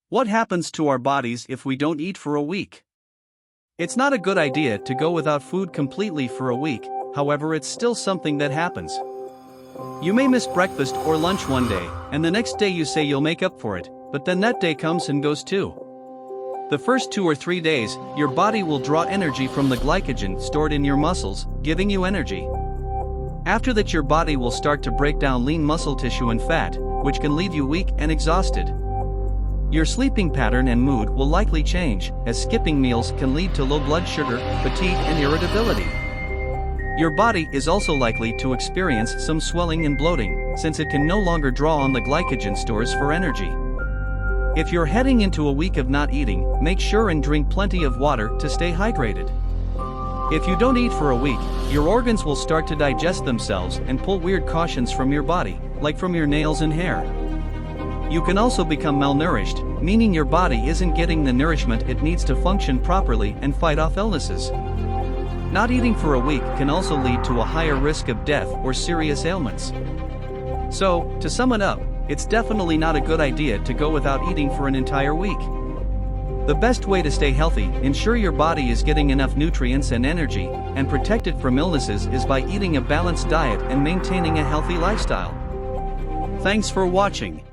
What happens to our bodies if we don't eat for a week? It's not a good idea to go without food completely for a week, however, it's still something that happens. You may miss breakfast or lunch one day, and the next day you say you'll make up for it, but then that day comes and goes too. The first 2 or 3 days, your body will draw energy from the glycogen stored in your muscles, giving you energy. After that, your body will start to break down lean muscle tissue and fat, which can leave you weak and exhausted. Your sleeping pattern and mood will likely change, as skipping meals can lead to low blood sugar, fatigue, and irritability. Your body is also likely to experience some swelling and bloating, since it can no longer draw on the glycogen stores for energy. If you're heading into a week of not eating, make sure and drink plenty of water to stay hydrated. If you don't eat for a week, your organs will start to digest themselves and pull weird cautions from your body, like from your nails and hair. You can also become malnourished, meaning your body isn't getting the nourishment it needs to function properly and fight off illnesses. Not eating for a week can also lead to a higher risk of death or serious ailments. So, to sum it up, it's definitely not a good idea to go without eating for an entire week. The best way to stay healthy, ensure your body is getting enough nutrients and energy, and protect it from illnesses is by eating a balanced diet and maintaining a healthy lifestyle. Thanks for watching.